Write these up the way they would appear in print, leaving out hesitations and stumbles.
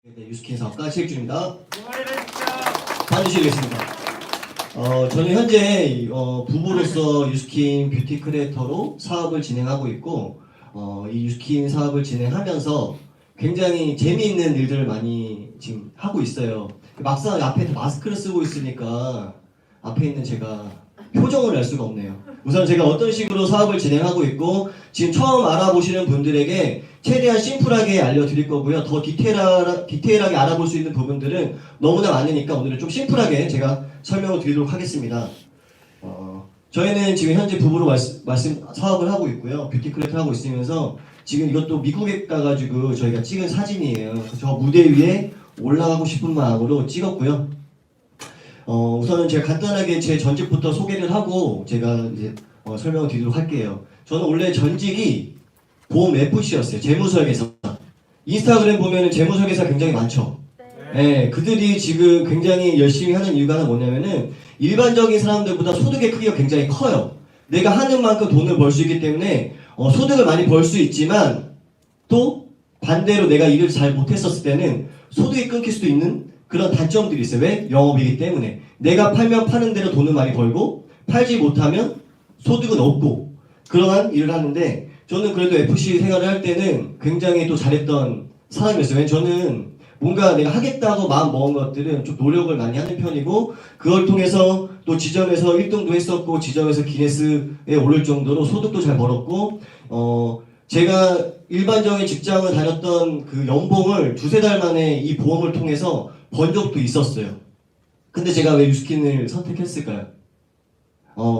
네, 유스킨 사업가 최익준입니다. 봐주시겠습니다. 저는 현재 부부로서 유스킨 뷰티 크리에이터로 사업을 진행하고 있고, 이 유스킨 사업을 진행하면서 굉장히 재미있는 일들을 많이 지금 하고 있어요. 막상 앞에 마스크를 쓰고 있으니까 앞에 있는 제가 표정을 알 수가 없네요. 우선 제가 어떤 식으로 사업을 진행하고 있고, 지금 처음 알아보시는 분들에게 최대한 심플하게 알려드릴 거고요. 더 디테일하게 알아볼 수 있는 부분들은 너무나 많으니까 오늘은 좀 심플하게 제가 설명을 드리도록 하겠습니다. 저희는 지금 현재 부부로 사업을 하고 있고요. 뷰티 크리에이터 하고 있으면서 지금 이것도 미국에 가가지고 저희가 찍은 사진이에요. 저 무대 위에 올라가고 싶은 마음으로 찍었고요. 우선은 제가 간단하게 제 전직부터 소개를 하고 제가 이제 설명을 드리도록 할게요. 저는 원래 전직이 보험 FC였어요. 재무설계사. 인스타그램 보면은 재무설계사 굉장히 많죠. 네, 그들이 지금 굉장히 열심히 하는 이유가 뭐냐면은 일반적인 사람들보다 소득의 크기가 굉장히 커요. 내가 하는 만큼 돈을 벌 수 있기 때문에 소득을 많이 벌 수 있지만 또 반대로 내가 일을 잘 못했었을 때는 소득이 끊길 수도 있는 그런 단점들이 있어요. 왜? 영업이기 때문에. 내가 팔면 파는 대로 돈을 많이 벌고 팔지 못하면 소득은 없고 그러한 일을 하는데 저는 그래도 FC 생활을 할 때는 굉장히 또 잘했던 사람이었어요. 왜냐면 저는 뭔가 내가 하겠다고 마음 먹은 것들은 좀 노력을 많이 하는 편이고 그걸 통해서 또 지점에서 1등도 했었고 지점에서 기네스에 오를 정도로 소득도 잘 벌었고 제가 일반적인 직장을 다녔던 그 연봉을 두세 달 만에 이 보험을 통해서 번 적도 있었어요. 근데 제가 왜 유스킨을 선택했을까요?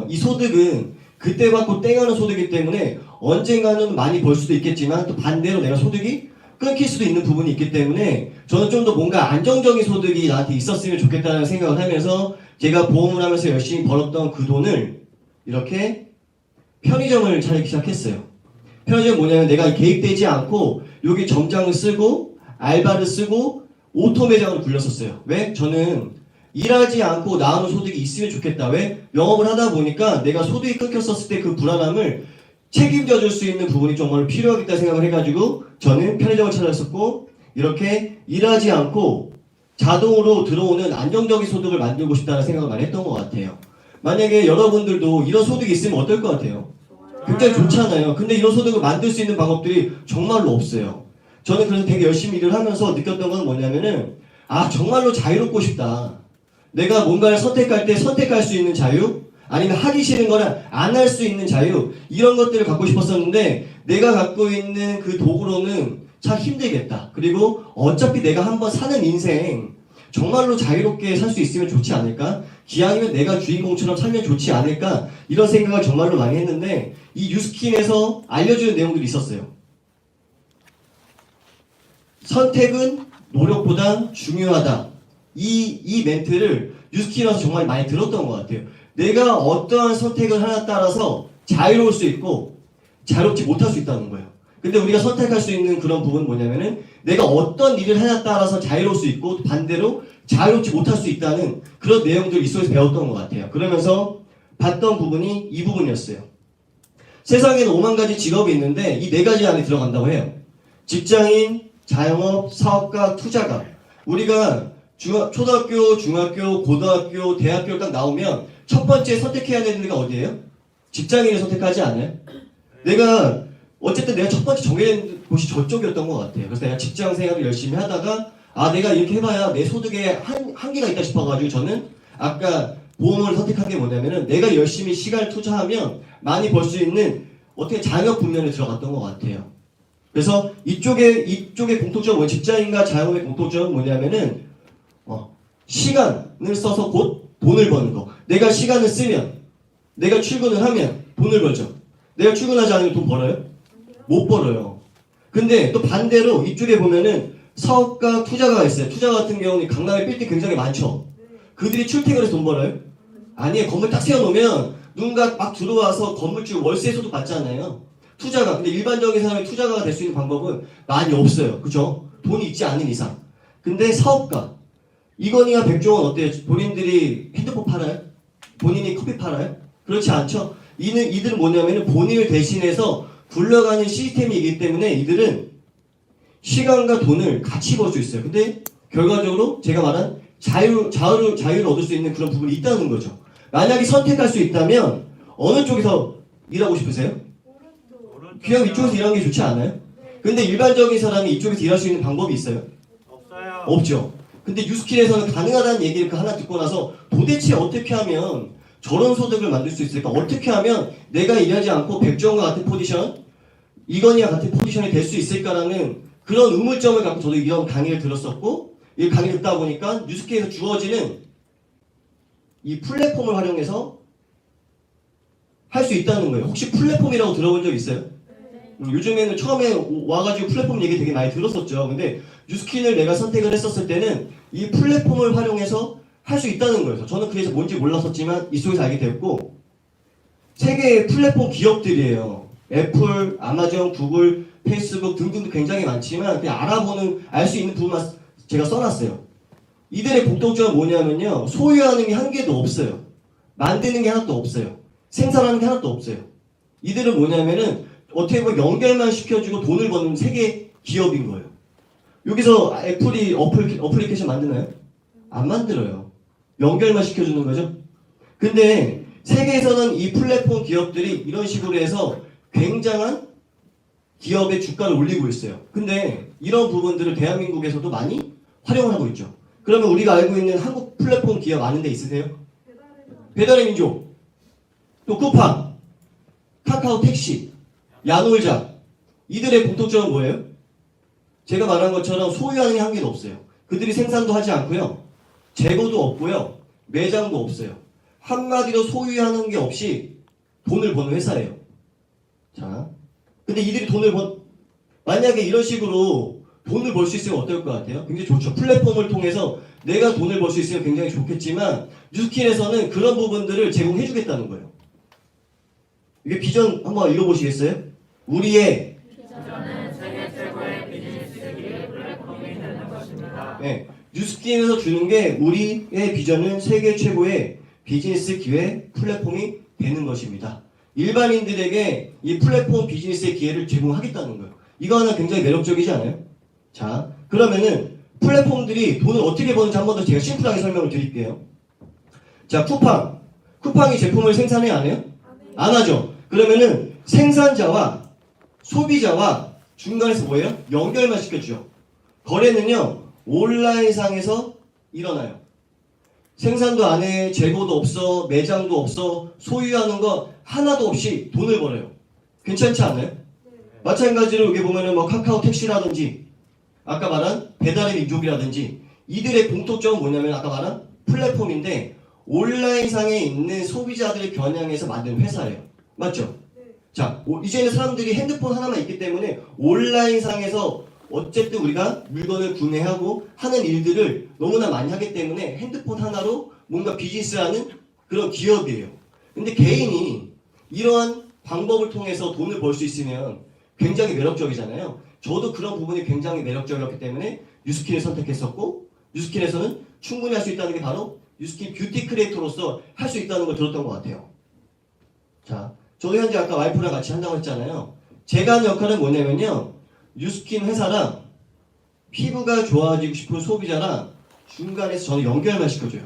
이 소득은 그때 받고 땡하는 소득이기 때문에 언젠가는 많이 벌 수도 있겠지만 또 반대로 내가 소득이 끊길 수도 있는 부분이 있기 때문에 저는 좀 더 뭔가 안정적인 소득이 나한테 있었으면 좋겠다는 생각을 하면서 제가 보험을 하면서 열심히 벌었던 그 돈을 이렇게 편의점을 차리기 시작했어요. 편의점 뭐냐면 내가 개입되지 않고 여기 점장을 쓰고 알바를 쓰고 오토 매장으로 굴렸었어요. 왜? 저는 일하지 않고 나오는 소득이 있으면 좋겠다. 왜? 영업을 하다 보니까 내가 소득이 끊겼었을 때 그 불안함을 책임져 줄 수 있는 부분이 정말 필요하겠다 생각을 해가지고 저는 편의점을 찾았었고 이렇게 일하지 않고 자동으로 들어오는 안정적인 소득을 만들고 싶다는 생각을 많이 했던 것 같아요. 만약에 여러분들도 이런 소득이 있으면 어떨 것 같아요? 굉장히 좋잖아요. 근데 이런 소득을 만들 수 있는 방법들이 정말로 없어요. 저는 그래서 되게 열심히 일을 하면서 느꼈던 건 뭐냐면은 정말로 자유롭고 싶다. 내가 뭔가를 선택할 때 선택할 수 있는 자유 아니면 하기 싫은 거를 안 할 수 있는 자유 이런 것들을 갖고 싶었었는데 내가 갖고 있는 그 도구로는 참 힘들겠다. 그리고 어차피 내가 한번 사는 인생 정말로 자유롭게 살 수 있으면 좋지 않을까? 기왕이면 내가 주인공처럼 살면 좋지 않을까? 이런 생각을 정말로 많이 했는데 이 유스킨에서 알려주는 내용들이 있었어요. 선택은 노력보다 중요하다. 이 멘트를 유스킨에 와서 정말 많이 들었던 것 같아요. 내가 어떠한 선택을 하나 따라서 자유로울 수 있고 자유롭지 못할 수 있다는 거예요. 근데 우리가 선택할 수 있는 그런 부분은 뭐냐면은 내가 어떤 일을 하나 따라서 자유로울 수 있고 반대로 자유롭지 못할 수 있다는 그런 내용들을 이 속에서 배웠던 것 같아요. 그러면서 봤던 부분이 이 부분이었어요. 세상에는 5만 가지 직업이 있는데 이 4가지 안에 들어간다고 해요. 직장인, 자영업, 사업가, 투자가. 우리가 초등학교, 중학교, 고등학교, 대학교를 딱 나오면 첫 번째 선택해야 되는 데가 어디예요? 직장인을 선택하지 않아요? 내가 첫 번째 정해진 곳이 저쪽이었던 것 같아요. 그래서 내가 직장 생활을 열심히 하다가 내가 이렇게 해봐야 내 소득에 한계가 있다 싶어가지고 저는 아까 보험을 선택한 게 뭐냐면은 내가 열심히 시간을 투자하면 많이 벌 수 있는 어떻게 자영업 분야에 들어갔던 것 같아요. 그래서 이쪽의 공통점은 직장인과 자영업의 공통점은 뭐냐면은 시간을 써서 곧 돈을 버는 거. 내가 시간을 쓰면 내가 출근을 하면 돈을 벌죠. 내가 출근하지 않으면 돈 벌어요? 못 벌어요. 근데 또 반대로 이쪽에 보면은 사업가, 투자가가 있어요. 투자 같은 경우는 강남에 빌딩 굉장히 많죠. 그들이 출퇴근해서 돈 벌어요? 아니에요. 건물 딱 세워놓으면 누군가 막 들어와서 건물주 월세에서도 받잖아요. 투자가. 근데 일반적인 사람이 투자가가 될 수 있는 방법은 많이 없어요. 그죠? 돈이 있지 않은 이상. 근데 사업가. 이건희와 백종원 어때요? 본인들이 핸드폰 팔아요? 본인이 커피 팔아요? 그렇지 않죠? 이들은 뭐냐면은 본인을 대신해서 굴러가는 시스템이기 때문에 이들은 시간과 돈을 같이 벌 수 있어요. 근데 결과적으로 제가 말한 자유를 얻을 수 있는 그런 부분이 있다는 거죠. 만약에 선택할 수 있다면 어느 쪽에서 일하고 싶으세요? 그냥 이쪽에서 일하는 게 좋지 않아요? 근데 일반적인 사람이 이쪽에서 일할 수 있는 방법이 있어요? 없어요. 없죠. 근데 뉴스킬에서는 가능하다는 얘기를 하나 듣고 나서 도대체 어떻게 하면 저런 소득을 만들 수 있을까? 어떻게 하면 내가 일하지 않고 백종원과 같은 포지션, 이건희와 같은 포지션이 될 수 있을까라는 그런 의문점을 갖고 저도 이런 강의를 들었었고, 이 강의를 듣다 보니까 뉴스킬에서 주어지는 이 플랫폼을 활용해서 할 수 있다는 거예요. 혹시 플랫폼이라고 들어본 적 있어요? 요즘에는 처음에 와가지고 플랫폼 얘기 되게 많이 들었었죠. 근데 뉴스킨을 내가 선택을 했었을 때는 이 플랫폼을 활용해서 할 수 있다는 거예요. 저는 그래서 뭔지 몰랐었지만 이 속에서 알게 되었고, 세계의 플랫폼 기업들이에요. 애플, 아마존, 구글, 페이스북 등등도 굉장히 많지만 그냥 알 수 있는 부분만 제가 써놨어요. 이들의 공통점은 뭐냐면요. 소유하는 게 한 개도 없어요. 만드는 게 하나도 없어요. 생산하는 게 하나도 없어요. 이들은 뭐냐면은 어떻게 보면 연결만 시켜주고 돈을 버는 세계 기업인 거예요. 여기서 애플이 어플리케이션 만드나요? 안 만들어요. 연결만 시켜주는 거죠. 근데 세계에서는 이 플랫폼 기업들이 이런 식으로 해서 굉장한 기업의 주가를 올리고 있어요. 근데 이런 부분들을 대한민국에서도 많이 활용을 하고 있죠. 그러면 우리가 알고 있는 한국 플랫폼 기업 아는 데 있으세요? 배달의 민족, 또 쿠팡, 카카오 택시, 야놀자. 이들의 공통점은 뭐예요? 제가 말한 것처럼 소유하는 게 한 개도 없어요. 그들이 생산도 하지 않고요. 재고도 없고요. 매장도 없어요. 한마디로 소유하는 게 없이 돈을 버는 회사예요. 자, 근데 이들이 만약에 이런 식으로 돈을 벌 수 있으면 어떨 것 같아요? 굉장히 좋죠. 플랫폼을 통해서 내가 돈을 벌 수 있으면 굉장히 좋겠지만 뉴스킨에서는 그런 부분들을 제공해 주겠다는 거예요. 이게 비전 한번 읽어보시겠어요? 우리의 비전은 세계 최고의 비즈니스 기회 플랫폼이 되는 것입니다. 네, 뉴스킨에서 주는 게 우리의 비전은 세계 최고의 비즈니스 기회 플랫폼이 되는 것입니다. 일반인들에게 이 플랫폼 비즈니스의 기회를 제공하겠다는 거예요. 이거 하나 굉장히 매력적이지 않아요? 자, 그러면은 플랫폼들이 돈을 어떻게 버는지 한 번 더 제가 심플하게 설명을 드릴게요. 자, 쿠팡이 제품을 생산해 안 해요? 안 하죠. 그러면은 생산자와 소비자와 중간에서 뭐예요? 연결만 시켜주죠. 거래는요 온라인상에서 일어나요. 생산도 안 해, 재고도 없어, 매장도 없어, 소유하는 거 하나도 없이 돈을 벌어요. 괜찮지 않나요? 마찬가지로 여기 보면은 뭐 카카오 택시라든지 아까 말한 배달의 민족이라든지 이들의 공통점은 뭐냐면 아까 말한 플랫폼인데 온라인상에 있는 소비자들을 겨냥해서 만든 회사예요. 맞죠? 자, 이제는 사람들이 핸드폰 하나만 있기 때문에 온라인상에서 어쨌든 우리가 물건을 구매하고 하는 일들을 너무나 많이 하기 때문에 핸드폰 하나로 뭔가 비즈니스하는 그런 기업이에요. 근데 개인이 이러한 방법을 통해서 돈을 벌 수 있으면 굉장히 매력적이잖아요. 저도 그런 부분이 굉장히 매력적이었기 때문에 뉴스킨을 선택했었고 뉴스킨에서는 충분히 할 수 있다는 게 바로 뉴스킨 뷰티 크리에이터로서 할 수 있다는 걸 들었던 것 같아요. 자, 저도 현재 아까 와이프랑 같이 한다고 했잖아요. 제가 하는 역할은 뭐냐면요. 뉴스킨 회사랑 피부가 좋아지고 싶은 소비자랑 중간에서 저는 연결만 시켜줘요.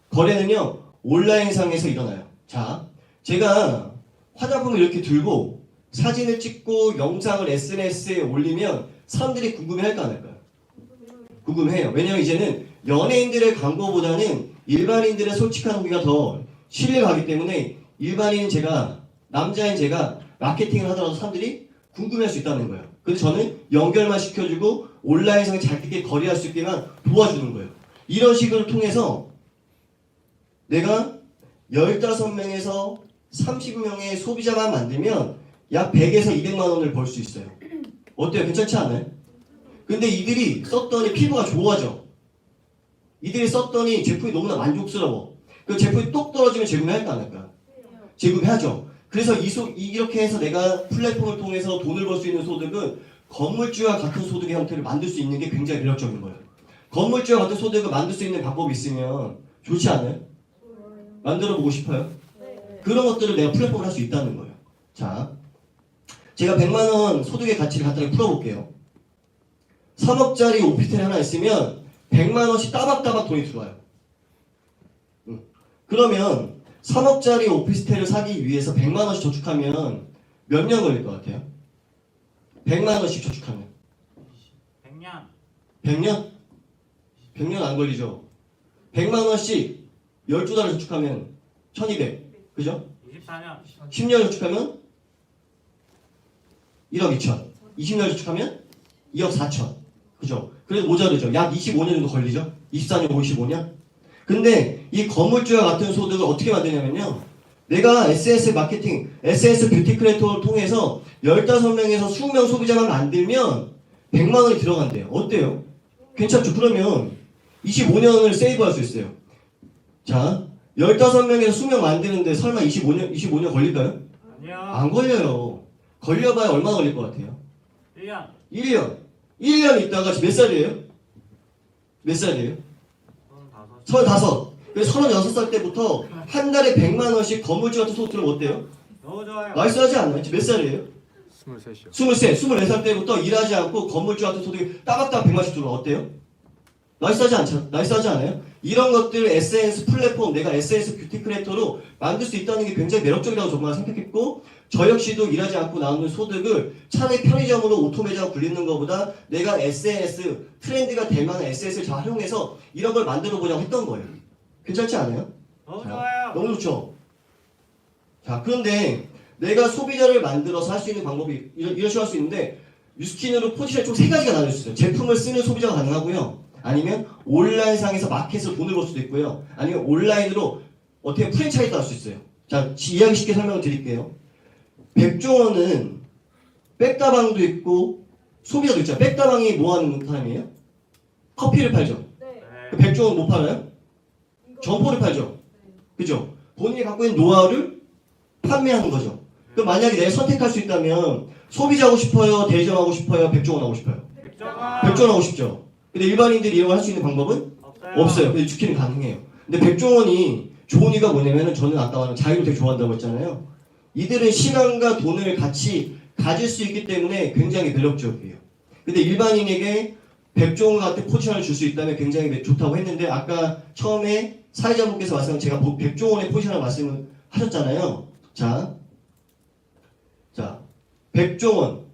거래는요. 온라인상에서 일어나요. 자, 제가 화장품을 이렇게 들고 사진을 찍고 영상을 SNS에 올리면 사람들이 궁금해할까 안 할까요? 궁금해요. 왜냐면 이제는 연예인들의 광고보다는 일반인들의 솔직한 후기가 더 신뢰가 가기 때문에 일반인 남자인 제가 마케팅을 하더라도 사람들이 궁금해할 수 있다는 거예요. 그래서 저는 연결만 시켜주고 온라인상에 잘 있게 거래할 수 있게만 도와주는 거예요. 이런 식으로 통해서 내가 15명에서 30명의 소비자만 만들면 약 100에서 200만 원을 벌 수 있어요. 어때요? 괜찮지 않아요? 근데 이들이 썼더니 피부가 좋아져. 이들이 썼더니 제품이 너무나 만족스러워. 그 제품이 똑 떨어지면 제공할까 안 할까? 제공하죠. 그래서 이렇게 해서 내가 플랫폼을 통해서 돈을 벌 수 있는 소득은 건물주와 같은 소득의 형태를 만들 수 있는 게 굉장히 매력적인 거예요. 건물주와 같은 소득을 만들 수 있는 방법이 있으면 좋지 않아요? 만들어 보고 싶어요? 그런 것들을 내가 플랫폼을 할 수 있다는 거예요. 자, 제가 100만 원 소득의 가치를 간단히 풀어볼게요. 3억짜리 오피스텔 하나 있으면 100만 원씩 따박따박 돈이 들어와요. 그러면 3억짜리 오피스텔을 사기 위해서 100만 원씩 저축하면 몇 년 걸릴 것 같아요? 100만 원씩 저축하면 100년. 100년? 100년 안 걸리죠. 100만 원씩 12달을 저축하면 1200. 그죠? 24년. 10년 저축하면 1억 2천. 20년 저축하면 2억 4천. 그죠? 그래도 모자르죠. 약 25년 정도 걸리죠. 24년, 55년. 근데 이 건물주와 같은 소득을 어떻게 만드냐면요. 내가 SNS 마케팅, SNS 뷰티 크리에이터를 통해서 15명에서 20명 소비자만 만들면 100만 원이 들어간대요. 어때요? 괜찮죠? 그러면 25년을 세이브할 수 있어요. 자, 15명에서 20명 만드는데 설마 25년 걸릴까요? 아니요. 안 걸려요. 걸려봐야 얼마나 걸릴 것 같아요? 1년. 1년. 1년 있다가 몇 살이에요? 몇 살이에요? 35. 그래서 36살 때부터 한 달에 100만 원씩 건물주 같은 소득 들으면 어때요? 너무 좋아요. 나이스하지 않나요? 지금 몇 살이에요? 23이요. 23, 24살 때부터 일하지 않고 건물주 같은 소득이 따박따박 100만씩 들어와. 어때요? 나이스하지 않아요? 이런 것들 SNS 플랫폼, 내가 SNS 뷰티 크리에이터로 만들 수 있다는 게 굉장히 매력적이라고 정말 생각했고, 저 역시도 일하지 않고 나오는 소득을 차라리 편의점으로 오토매장 굴리는 것보다 내가 SNS, 트렌드가 될 만한 SNS를 잘 활용해서 이런 걸 만들어 보자고 했던 거예요. 괜찮지 않아요? 너무 자, 좋아요. 너무 좋죠? 자, 그런데 내가 소비자를 만들어서 할 수 있는 방법이 이런 식으로 할 수 있는데, 뉴스킨으로 포지션이 총 3가지가 나눠져 있어요. 제품을 쓰는 소비자가 가능하고요. 아니면 온라인상에서 마켓에서 돈을 벌 수도 있고요. 아니면 온라인으로 어떻게 프랜차이즈도 할 수 있어요. 자, 이야기 쉽게 설명을 드릴게요. 백종원은 백다방도 있고 소비자도 있잖아요. 백다방이 뭐 하는 사람이에요? 커피를 팔죠. 네. 백종원 뭐 팔아요? 점포를 팔죠. 그죠? 본인이 갖고 있는 노하우를 판매하는 거죠. 그럼 만약에 내가 선택할 수 있다면 소비자 하고 싶어요? 대리점 하고 싶어요? 백종원 하고 싶어요? 백종원 하고 싶죠. 근데 일반인들이 이런 걸 할 수 있는 방법은 없어요. 근데 주키는 가능해요. 근데 백종원이 좋은 이유가 뭐냐면은 저는 아까 말한 자유를 되게 좋아한다고 했잖아요. 이들은 시간과 돈을 같이 가질 수 있기 때문에 굉장히 매력적이에요. 근데 일반인에게 백종원 같은 포지션을 줄 수 있다면 굉장히 좋다고 했는데 아까 처음에 사회자분께서 말씀하신 제가 백종원의 포지션을 말씀을 하셨잖아요. 자, 백종원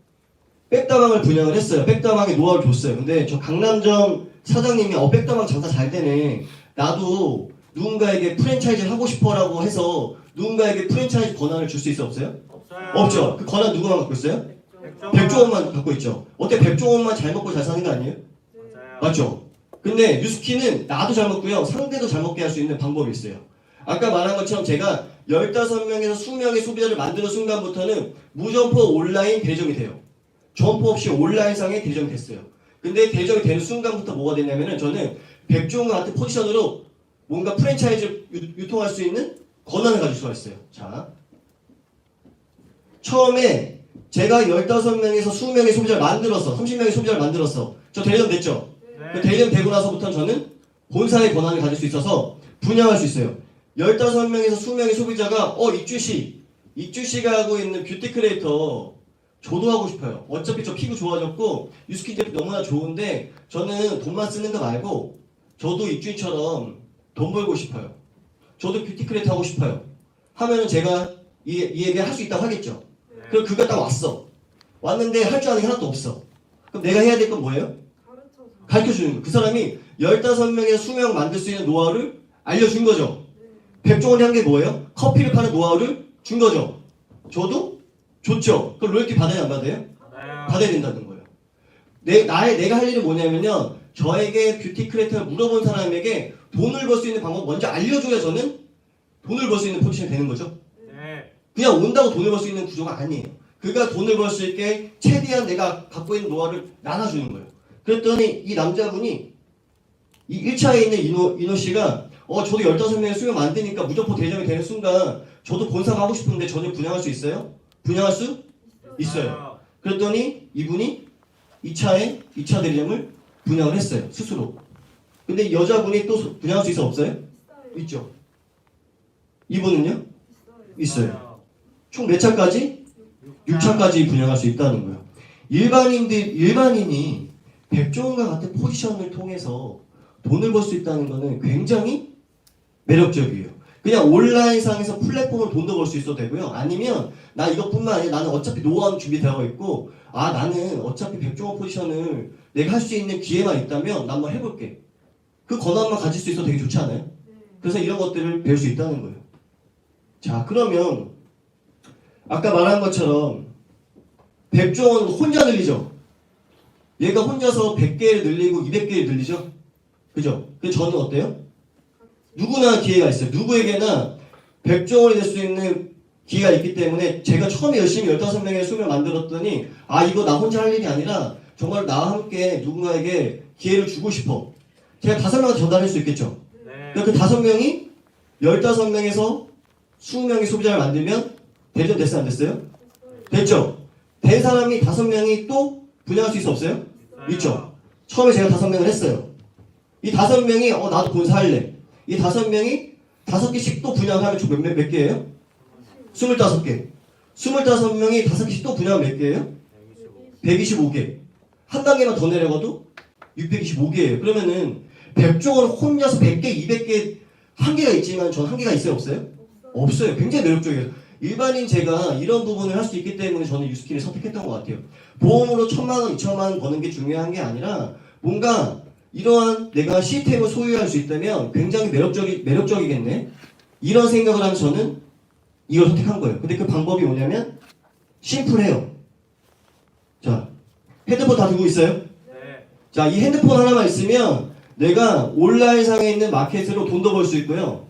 백다방을 분양을 했어요. 백다방에 노하우를 줬어요. 근데 저 강남점 사장님이 백다방 장사 잘 되네. 나도 누군가에게 프랜차이즈를 하고 싶어라고 해서 누군가에게 프랜차이즈 권한을 줄 수 있어 없어요? 없어요. 없죠. 그 권한 누구만 갖고 있어요? 백종원. 백종원만 갖고 있죠. 어때? 백종원만 잘 먹고 잘 사는 거 아니에요? 맞아요. 맞죠? 근데 뉴스키는 나도 잘 먹고요. 상대도 잘 먹게 할 수 있는 방법이 있어요. 아까 말한 것처럼 제가 15명에서 20명의 소비자를 만드는 순간부터는 무점포 온라인 대점이 돼요. 점포 없이 온라인상에 대점이 됐어요. 근데 대점이 되는 순간부터 뭐가 되냐면은 저는 백종원 같은 포지션으로 뭔가 프랜차이즈를 유통할 수 있는 권한을 가질 수가 있어요. 자, 처음에 제가 15명에서 20명의 소비자를 만들었어. 30명의 소비자를 만들었어. 저 대리점 됐죠? 그 대리점 되고 나서부터는 저는 본사의 권한을 가질 수 있어서 분양할 수 있어요. 15명에서 20명의 소비자가 이쭈씨가 하고 있는 뷰티 크리에이터 저도 하고 싶어요. 어차피 저 피부 좋아졌고 유스킨 제품 너무나 좋은데 저는 돈만 쓰는 거 말고 저도 이쭈이처럼 돈 벌고 싶어요. 저도 뷰티 크리에이터 하고 싶어요. 하면은 제가 이 얘기 할 수 있다고 하겠죠. 그럼 그가 딱 왔어. 왔는데 할 줄 아는 게 하나도 없어. 그럼 내가 해야 될 건 뭐예요? 가르쳐주는 거예요. 그 사람이 15명에서 20명 만들 수 있는 노하우를 알려준 거죠. 백종원이 한 게 뭐예요? 커피를 파는 노하우를 준 거죠. 저도 좋죠. 그럼 로열티 받아야 안 받아요? 받아야 된다는 거예요. 내가 할 일은 뭐냐면요. 저에게 뷰티 크리에이터를 물어본 사람에게 돈을 벌 수 있는 방법 먼저 알려줘야 저는 돈을 벌 수 있는 포지션이 되는 거죠. 그냥 온다고 돈을 벌 수 있는 구조가 아니에요. 그가 돈을 벌 수 있게 최대한 내가 갖고 있는 노하우를 나눠주는 거예요. 그랬더니 이 남자분이 이 1차에 있는 이노 씨가 저도 15명의 수명 만드니까 무조건 대점이 되는 순간 저도 본사가 하고 싶은데 전혀 분양할 수 있어요? 분양할 수 있어요. 그랬더니 이분이 2차 대리점을 분양을 했어요. 스스로. 근데 여자분이 또 분양할 수 있어 없어요? 있죠. 이분은요? 있어요. 총 몇 차까지? 6차까지 분양할 수 있다는 거예요. 일반인이 백종원과 같은 포지션을 통해서 돈을 벌 수 있다는 것은 굉장히 매력적이에요. 그냥 온라인상에서 플랫폼으로 돈도 벌 수 있어도 되고요. 아니면 나 이것뿐만 아니라 나는 어차피 노하우는 준비되어 있고 나는 어차피 백종원 포지션을 내가 할 수 있는 기회만 있다면 나 한번 해볼게. 그 권한만 가질 수 있어도 되게 좋지 않아요? 그래서 이런 것들을 배울 수 있다는 거예요. 자, 그러면 아까 말한 것처럼 백종원은 혼자 늘리죠. 얘가 혼자서 100개를 늘리고 200개를 늘리죠. 그죠? 근데 저는 어때요? 누구나 기회가 있어요. 누구에게나 백종원이 될 수 있는 기회가 있기 때문에 제가 처음에 열심히 15명의 수를 만들었더니 이거 나 혼자 할 일이 아니라 정말 나와 함께 누군가에게 기회를 주고 싶어. 제가 5명한테 전달할 수 있겠죠. 그러니까 그 5명이 15명에서 20명의 소비자를 만들면 대전 됐어요? 안 됐어요? 됐죠? 된 사람이 5명이 또 분양할 수 있어 없어요? 있죠. 처음에 제가 5명을 했어요. 이 5명이 나도 본사할래. 이 5명이 5개씩 또 분양하면 총 몇 개예요? 25개. 25명이 5개씩 또 분양하면 몇 개예요? 125개. 한 단계만 더 내려가도 625개예요. 그러면은 백종원 혼자서 100개, 200개 한계가 있지만 전 한계가 있어요? 없어요? 없어요. 굉장히 매력적이에요. 일반인 제가 이런 부분을 할 수 있기 때문에 저는 유스킨을 선택했던 것 같아요. 보험으로 1,000만 원, 2,000만 원 버는 게 중요한 게 아니라 뭔가 이러한 내가 시스템을 소유할 수 있다면 굉장히 매력적이겠네. 이런 생각을 하면 저는 이걸 선택한 거예요. 근데 그 방법이 뭐냐면 심플해요. 자, 핸드폰 다 들고 있어요? 네. 자, 이 핸드폰 하나만 있으면 내가 온라인상에 있는 마켓으로 돈도 벌 수 있고요.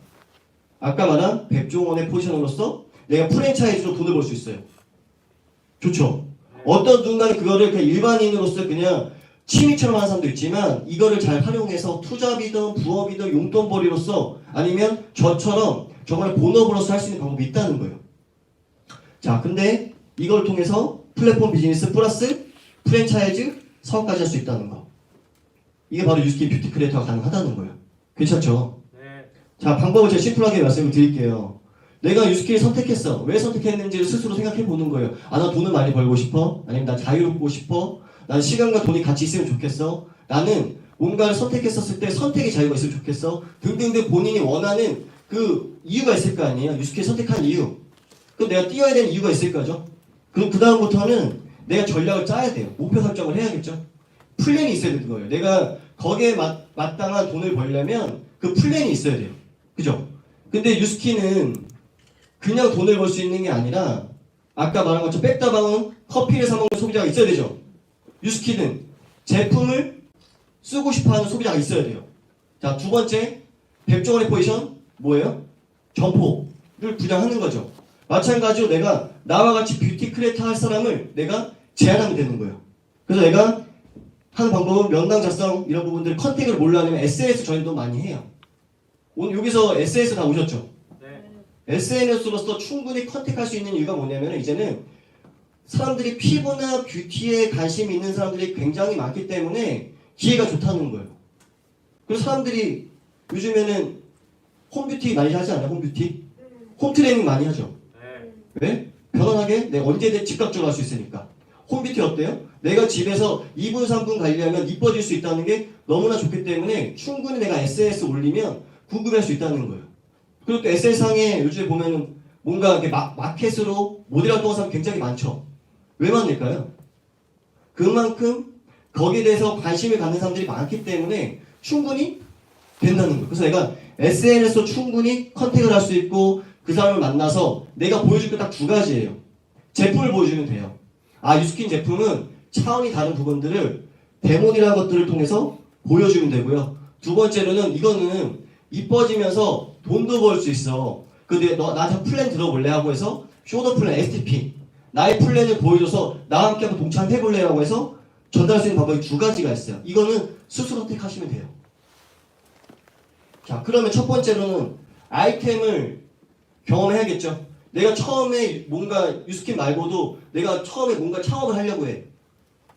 아까 말한 백종원의 포지션으로서 내가 프랜차이즈로 돈을 벌 수 있어요. 좋죠? 어떤 누군가는 그거를 그냥 일반인으로서 그냥 취미처럼 하는 사람도 있지만 이거를 잘 활용해서 투잡이든 부업이든 용돈벌이로서 아니면 저처럼 정말 본업으로서 할 수 있는 방법이 있다는 거예요. 자, 근데 이걸 통해서 플랫폼 비즈니스 플러스 프랜차이즈 사업까지 할 수 있다는 거. 이게 바로 유스킨 뷰티 크리에이터가 가능하다는 거예요. 괜찮죠? 네. 자, 방법을 제가 심플하게 말씀을 드릴게요. 내가 유스킨을 선택했어. 왜 선택했는지를 스스로 생각해 보는 거예요. 나 돈을 많이 벌고 싶어? 아니면 나 자유롭고 싶어? 난 시간과 돈이 같이 있으면 좋겠어? 나는 뭔가를 선택했었을 때 선택의 자유가 있으면 좋겠어? 등등등 본인이 원하는 그 이유가 있을 거 아니에요? 유스킨 선택한 이유. 그럼 내가 뛰어야 되는 이유가 있을 거죠? 그럼 그 다음부터는 내가 전략을 짜야 돼요. 목표 설정을 해야겠죠? 플랜이 있어야 되는 거예요. 내가 거기에 마땅한 돈을 벌려면 그 플랜이 있어야 돼요. 그죠? 근데 유스킨은 그냥 돈을 벌 수 있는 게 아니라 아까 말한 것처럼 뺐다방은 커피를 사 먹는 소비자가 있어야 되죠. 유스킨은 제품을 쓰고 싶어하는 소비자가 있어야 돼요. 자, 두 번째 백종원의 포지션 뭐예요? 점포를 부장하는 거죠. 마찬가지로 내가 나와 같이 뷰티 크리에이터 할 사람을 내가 제안하면 되는 거예요. 그래서 내가 하는 방법은 명당 작성 이런 부분들 컨택을 뭘로 하냐면 SNS 저희도 많이 해요. 오늘 여기서 SNS 다 오셨죠? 네. SNS로서 충분히 컨택할 수 있는 이유가 뭐냐면 이제는 사람들이 피부나 뷰티에 관심이 있는 사람들이 굉장히 많기 때문에 기회가 좋다는 거예요. 그래서 사람들이 요즘에는 홈뷰티 많이 하지 않아요? 홈뷰티? 홈트레이닝 많이 하죠. 네. 왜? 편안하게 내가 언제든 즉각적으로 할 수 있으니까. 홈뷰티 어때요? 내가 집에서 2분 3분 관리하면 이뻐질 수 있다는 게 너무나 좋기 때문에 충분히 내가 SNS 올리면 궁금할 수 있다는 거예요. 그리고 또 SNS상에 요즘에 보면은 뭔가 이렇게 마켓으로 모델 활동하는 사람 굉장히 많죠. 왜 많을까요? 그만큼 거기에 대해서 관심을 갖는 사람들이 많기 때문에 충분히 된다는 거예요. 그래서 내가 SNS로 충분히 컨택을 할 수 있고 그 사람을 만나서 내가 보여줄 게 딱 두 가지예요. 제품을 보여주면 돼요. 유스킨 제품은 차원이 다른 부분들을 데모이라는 것들을 통해서 보여주면 되고요. 두 번째로는 이거는 이뻐지면서 돈도 벌 수 있어. 근데 너 나한테 플랜 들어볼래? 하고 해서 쇼더 플랜 STP 나의 플랜을 보여줘서 나와 함께 한번 동참해볼래? 라고 해서 전달할 수 있는 방법이 두 가지가 있어요. 이거는 스스로 선택하시면 돼요. 자, 그러면 첫 번째로는 아이템을 경험해야겠죠. 내가 처음에 뭔가 유스킨 말고도 내가 처음에 뭔가 창업을 하려고 해.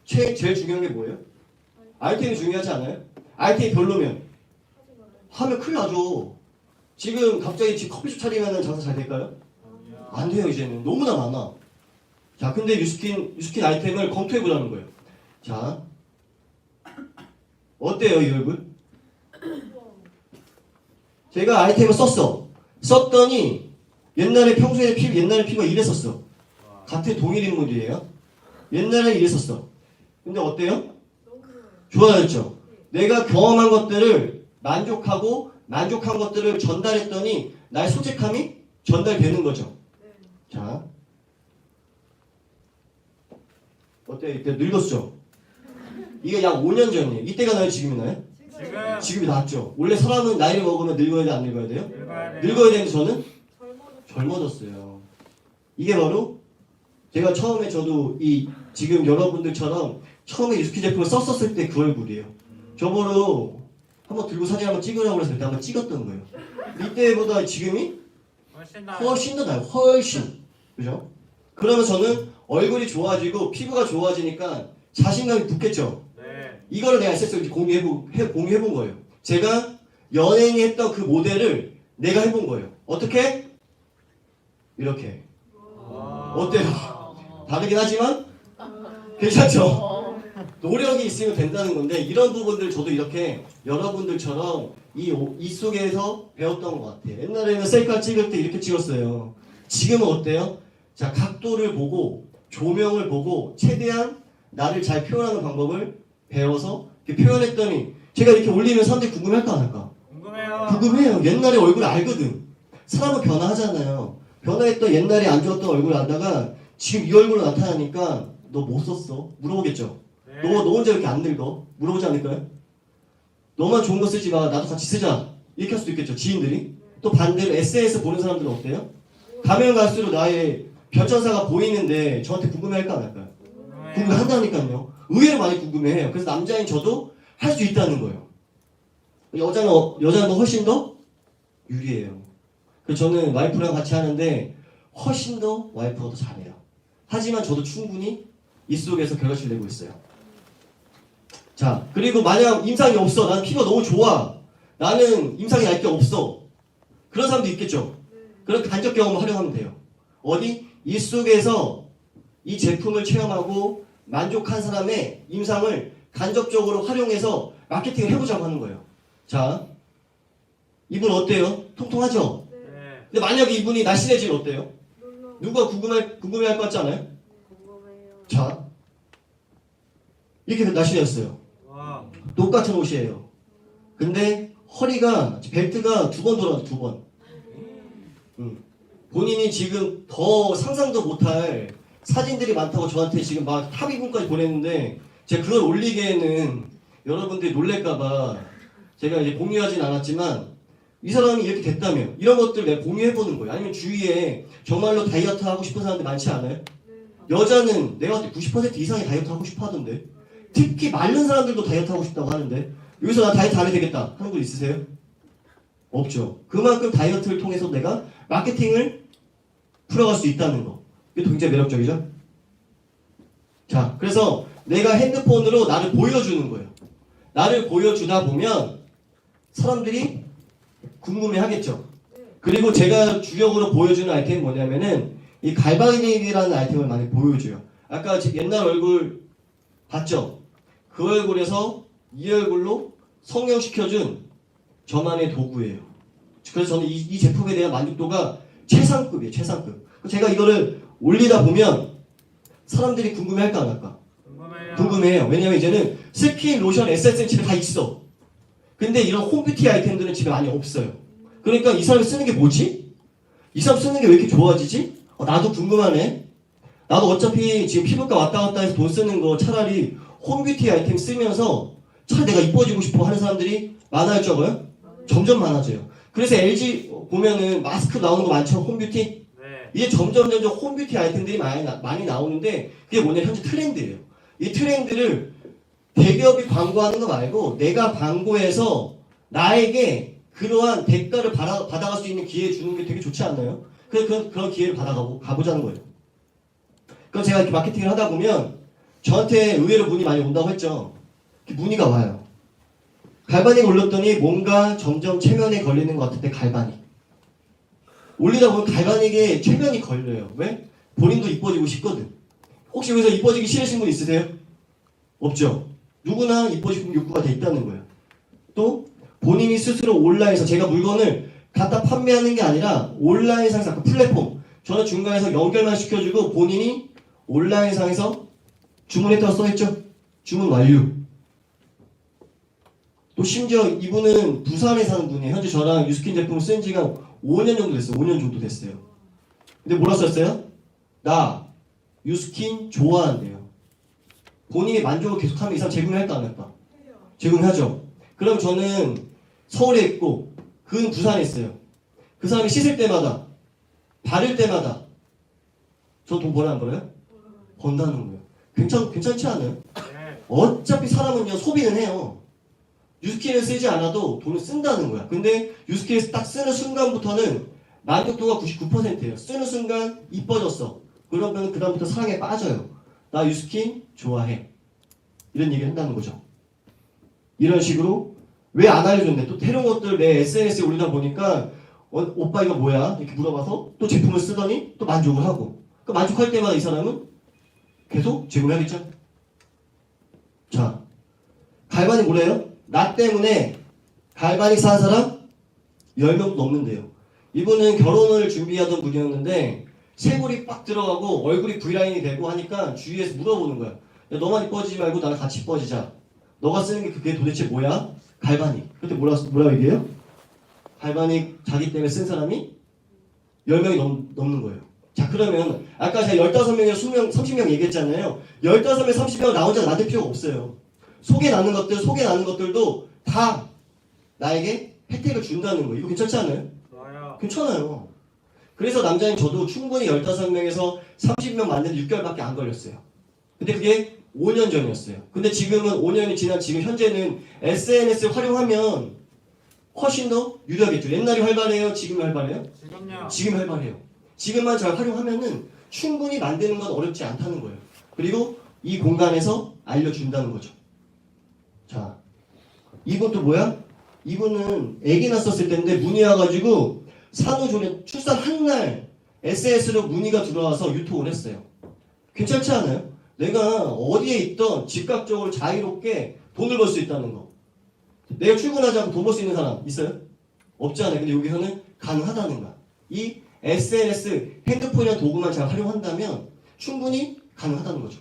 제일 중요한 게 뭐예요? 아이템이 중요하지 않아요? 아이템이 별로면 하면 큰일 나죠. 지금 갑자기 집 커피숍 차리면 장사 잘 될까요? 안 돼요. 이제는 너무나 많아. 자, 근데 유스킨 아이템을 검토해보라는 거예요. 자, 어때요 이 얼굴? 제가 아이템을 썼더니 옛날에 피부가 이랬었어. 같은 동일 인물이에요. 옛날에 이랬었어. 근데 어때요? 좋아졌죠? 내가 경험한 것들을 만족한 것들을 전달했더니 나의 솔직함이 전달되는 거죠. 자, 어때요? 이때 늙었죠? 이게 약 5년 전이에요. 이때가 나요? 지금이 나요? 지금 지금이 낫죠. 원래 사람은 나이를 먹으면 늙어야 돼, 안 늙어야 돼요? 늙어야 돼요. 늙어야 되는데 저는 젊어졌어요. 이게 바로 제가 처음에 저도 지금 여러분들처럼 처음에 유스키 제품을 썼었을 때 그 얼굴이에요. 저보러 한번 들고 사진 한번 찍으라고 해서 그때 한번 찍었던 거예요. 이때보다 지금이 훨씬 나아요. 훨씬 더 나아요. 훨씬. 그죠? 그러면 저는 얼굴이 좋아지고 피부가 좋아지니까 자신감이 붙겠죠. 네. 이거를 내가 SS를 공유해본 거예요. 제가 연예인이 했던 그 모델을 내가 해본 거예요. 어떻게? 이렇게. 어때요? 다르긴 하지만 괜찮죠? 노력이 있으면 된다는 건데 이런 부분들 저도 이렇게 여러분들처럼 이 속에서 배웠던 것 같아요. 옛날에는 셀카 찍을 때 이렇게 찍었어요. 지금은 어때요? 자, 각도를 보고 조명을 보고 최대한 나를 잘 표현하는 방법을 배워서 이렇게 표현했더니 제가 이렇게 올리면 사람들이 궁금할까 안 할까? 궁금해요. 궁금해요. 옛날에 얼굴 알거든. 사람은 변화하잖아요. 변화했던 옛날에 안 좋았던 얼굴 알다가 지금 이 얼굴로 나타나니까 너 못 썼어? 물어보겠죠. 네. 너 혼자 이렇게 안 늙어? 물어보지 않을까요? 너만 좋은 거 쓰지 마. 나도 같이 쓰자. 이렇게 할 수도 있겠죠. 지인들이. 또 반대로 SNS 보는 사람들은 어때요? 가면 갈수록 나의 별천사가 보이는데 저한테 궁금해할까 안 할까요? 궁금해한다니까요. 의외로 많이 궁금해해요. 그래서 남자인 저도 할 수 있다는 거예요. 여자는 훨씬 더 유리해요. 그래서 저는 와이프랑 같이 하는데 훨씬 더 와이프가 더 잘해요. 하지만 저도 충분히 이 속에서 결과치를 내고 있어요. 자, 그리고 만약 임상이 없어. 나는 피부가 너무 좋아. 나는 임상이 날 게 없어. 그런 사람도 있겠죠. 그런 간접 경험을 활용하면 돼요. 어디? 이 속에서 이 제품을 체험하고 만족한 사람의 임상을 간접적으로 활용해서 마케팅을 해보자고 하는 거예요. 자, 이분 어때요? 통통하죠? 네. 근데 만약에 이분이 날씬해지면 어때요? 누가 궁금해할 것 같지 않아요? 자, 이렇게 날씬해졌어요. 와. 똑같은 옷이에요. 근데 허리가 벨트가 2번 돌아가죠. 2번. 본인이 지금 더 상상도 못할 사진들이 많다고 저한테 지금 막 합의문까지 보냈는데 제가 그걸 올리기에는 여러분들이 놀랄까봐 제가 이제 공유하진 않았지만 이 사람이 이렇게 됐다며 이런 것들 내가 공유해보는 거예요. 아니면 주위에 정말로 다이어트 하고 싶은 사람들 많지 않아요? 여자는 내가 봤을 때 90% 이상이 다이어트 하고 싶어 하던데 특히 마른 사람들도 다이어트 하고 싶다고 하는데 여기서 나 다이어트 안 해도 되겠다 하는 분 있으세요? 없죠. 그만큼 다이어트를 통해서 내가 마케팅을 풀어갈 수 있다는 거. 이게 굉장히 매력적이죠? 자, 그래서 내가 핸드폰으로 나를 보여주는 거예요. 나를 보여주다 보면 사람들이 궁금해 하겠죠. 그리고 제가 주력으로 보여주는 아이템이 뭐냐면은 이 갈바닉이라는 아이템을 많이 보여줘요. 아까 옛날 얼굴 봤죠? 그 얼굴에서 이 얼굴로 성형시켜준 저만의 도구예요. 그래서 저는 이 제품에 대한 만족도가 최상급이에요. 최상급. 제가 이거를 올리다 보면 사람들이 궁금해할까 안 할까? 궁금해요. 왜냐면 이제는 스킨, 로션, 에센스는 집에 다 있어. 근데 이런 홈뷰티 아이템들은 집에 많이 없어요. 그러니까 이 사람이 쓰는 게 뭐지? 이 사람 쓰는 게 왜 이렇게 좋아지지? 나도 궁금하네. 나도 어차피 지금 피부과 왔다 갔다 해서 돈 쓰는 거 차라리 홈뷰티 아이템 쓰면서 차라리 내가 이뻐지고 싶어 하는 사람들이 많아요, 적어요? 점점 많아져요. 그래서 LG 보면은 마스크 나오는 거 많죠? 홈뷰티? 네. 이제 점점 홈뷰티 아이템들이 많이 나오는데 그게 뭐냐 현재 트렌드예요. 이 트렌드를 대기업이 광고하는 거 말고 내가 광고해서 나에게 그러한 대가를 받아갈 수 있는 기회 주는 게 되게 좋지 않나요? 그런 기회를 가보자는 거예요. 그럼 제가 이렇게 마케팅을 하다 보면 저한테 의외로 문의 많이 온다고 했죠. 문의가 와요. 갈바닉 올렸더니 뭔가 점점 체면에 걸리는 것 같은데 갈바닉. 올리다 보면 갈바닉에 체면이 걸려요. 왜? 본인도 이뻐지고 싶거든. 혹시 여기서 이뻐지기 싫으신 분 있으세요? 없죠? 누구나 이뻐지고 싶은 욕구가 돼 있다는 거예요. 또 본인이 스스로 온라인에서 제가 물건을 갖다 판매하는 게 아니라 온라인상에서 아까 플랫폼 저는 중간에서 연결만 시켜주고 본인이 온라인상에서 주문했다고 써있죠? 주문 완료. 또 심지어 이분은 부산에 사는 분이에요. 현재 저랑 유스킨 제품을 쓴 지가 5년 정도 됐어요. 5년 정도 됐어요. 근데 뭐라 썼어요? 나 유스킨 좋아한대요. 본인이 만족을 계속하면 이 사람 제공할까 안 할까? 제공하죠. 그럼 저는 서울에 있고 그는 부산에 있어요. 그 사람이 씻을 때마다 바를 때마다 저 돈 벌어 안 벌어요? 번다는 거예요. 괜찮지 않아요? 어차피 사람은요 소비는 해요. 유스킨을 쓰지 않아도 돈을 쓴다는 거야. 근데 유스킨을 딱 쓰는 순간부터는 만족도가 99%예요. 쓰는 순간 이뻐졌어. 그러면 그 다음부터 사랑에 빠져요. 나 유스킨 좋아해. 이런 얘기를 한다는 거죠. 이런 식으로 왜 안 알려줬네. 또 새로운 것들 내 SNS에 올리다 보니까 오빠 이거 뭐야? 이렇게 물어봐서 또 제품을 쓰더니 또 만족을 하고 그 만족할 때마다 이 사람은 계속 제공해야겠죠. 자, 갈바닉 뭐래요? 나 때문에 갈바닉 산 사람 10명도 넘는데요. 이분은 결혼을 준비하던 분이었는데 쇄골이 빡 들어가고 얼굴이 V라인이 되고 하니까 주위에서 물어보는 거야. 야, 너만 이뻐지지 말고 나랑 같이 이뻐지자. 너가 쓰는 게 그게 도대체 뭐야? 갈바닉. 그때 뭐라 얘기해요? 갈바닉 자기 때문에 쓴 사람이 10명이 넘는 거예요. 자, 그러면 아까 제가 15명에서 20명, 30명 얘기했잖아요. 15명, 30명 나 혼자 만들 필요가 없어요. 소개 나는 것들도 다 나에게 혜택을 준다는 거예요. 이거 괜찮지 않아요? 좋아요. 괜찮아요. 그래서 남자인 저도 충분히 15명에서 30명 만드는데 6개월밖에 안 걸렸어요. 근데 그게 5년 전이었어요. 근데 지금은 5년이 지난 지금 현재는 SNS를 활용하면 훨씬 더 유리하겠죠. 옛날이 활발해요? 지금이 활발해요? 지금요. 지금 활발해요. 지금만 잘 활용하면은 충분히 만드는 건 어렵지 않다는 거예요. 그리고 이 공간에서 알려준다는 거죠. 자, 이분 또 뭐야? 이분은 아기 낳았을 때인데 문의 와가지고 산후조리 출산 한 날 SNS로 문의가 들어와서 유통을 했어요. 괜찮지 않아요? 내가 어디에 있던 즉각적으로 자유롭게 돈을 벌 수 있다는 거. 내가 출근하지 않고 돈 벌 수 있는 사람 있어요? 없지 않아요. 근데 여기서는 가능하다는 거야. 이 SNS 핸드폰이나 도구만 잘 활용한다면 충분히 가능하다는 거죠.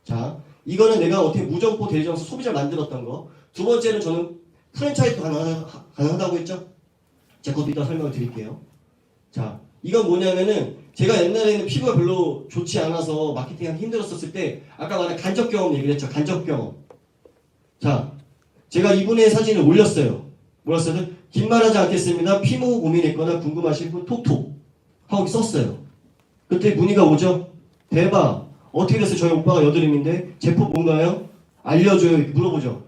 자, 이거는 내가 어떻게 무점포 대리점에서 소비자를 만들었던 거. 두 번째는 저는 프랜차이즈도 가능하다고 했죠. 제가 그것도 이따 설명을 드릴게요. 자, 이건 뭐냐면은 제가 옛날에는 피부가 별로 좋지 않아서 마케팅하기 힘들었었을 때 아까 말한 간접 경험 얘기를 했죠. 간접 경험. 자, 제가 이분의 사진을 올렸어요. 뭐라 써요? 긴 말하지 않겠습니다. 피부 고민했거나 궁금하신 분 톡톡 하고 썼어요. 그때 문의가 오죠. 대박. 어떻게 됐어요? 저희 오빠가 여드름인데 제품 뭔가요? 알려줘요. 이렇게 물어보죠.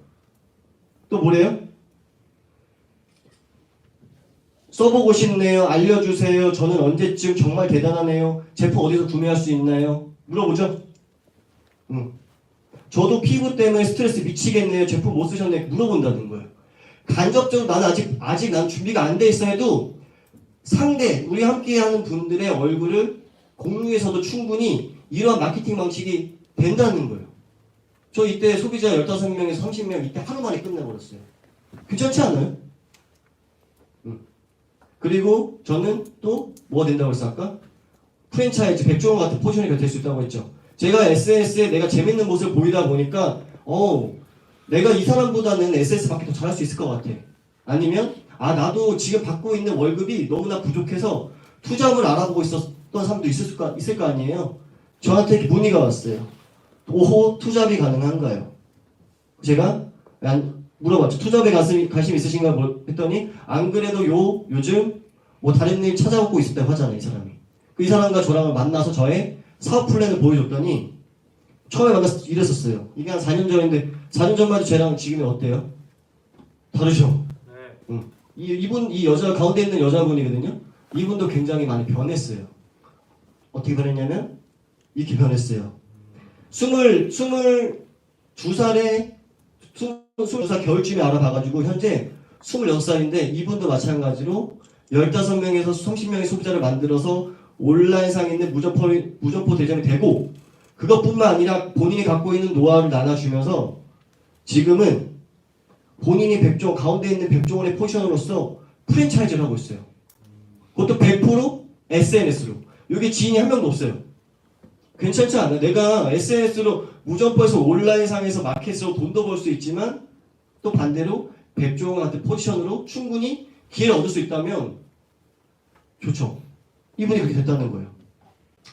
또 뭐래요? 써보고 싶네요. 알려주세요. 저는 언제쯤 정말 대단하네요. 제품 어디서 구매할 수 있나요? 물어보죠. 저도 피부 때문에 스트레스 미치겠네요. 제품 못 쓰셨네. 물어본다는 거예요. 간접적으로 나는 아직 난 준비가 안 돼 있어 해도 상대, 우리 함께하는 분들의 얼굴을 공유해서도 충분히 이러한 마케팅 방식이 된다는 거예요. 저 이때 소비자 15명에서 30명 이때 하루 만에 끝내버렸어요. 괜찮지 않아요? 그리고 저는 또 뭐가 된다고 했어 아까? 프랜차이즈 백종원 같은 포지션이 될 수 있다고 했죠. 제가 SNS에 내가 재밌는 모습을 보이다 보니까 내가 이 사람보다는 SNS밖에 더 잘할 수 있을 것 같아. 아니면 나도 지금 받고 있는 월급이 너무나 부족해서 투잡을 알아보고 있었던 사람도 있을 거 아니에요. 저한테 이렇게 문의가 왔어요. 5호 투잡이 가능한가요? 제가 물어봤죠. 투잡에 관심 있으신가 했더니 안 그래도 요즘 뭐 다른 일 찾아보고 있었다고 하잖아요. 이 사람이. 이 사람과 저랑 만나서 저의 사업 플랜을 보여줬더니 처음에 만나서 이랬었어요. 이게 한 4년 전인데 4년 전만 해도 쟤랑 지금이 어때요? 다르죠? 네. 이 여자 가운데 있는 여자분이거든요. 이분도 굉장히 많이 변했어요. 어떻게 변했냐면 이렇게 변했어요. 22살 겨울쯤에 알아봐가지고 현재 26살인데 이분도 마찬가지로 15명에서 30명의 소비자를 만들어서 온라인상에 있는 무점포 대점이 되고 그것뿐만 아니라 본인이 갖고 있는 노하우를 나눠주면서 지금은 본인이 백종, 가운데 있는 백종원의 포지션으로서 프랜차이즈를 하고 있어요. 그것도 100% SNS로. 여기 지인이 한 명도 없어요. 괜찮지 않아요? 내가 SNS로 무점포에서 온라인상에서 마켓으로 돈도 벌 수 있지만 또 반대로 백종원 같은 포지션으로 충분히 기회를 얻을 수 있다면 좋죠. 이분이 그렇게 됐다는 거예요.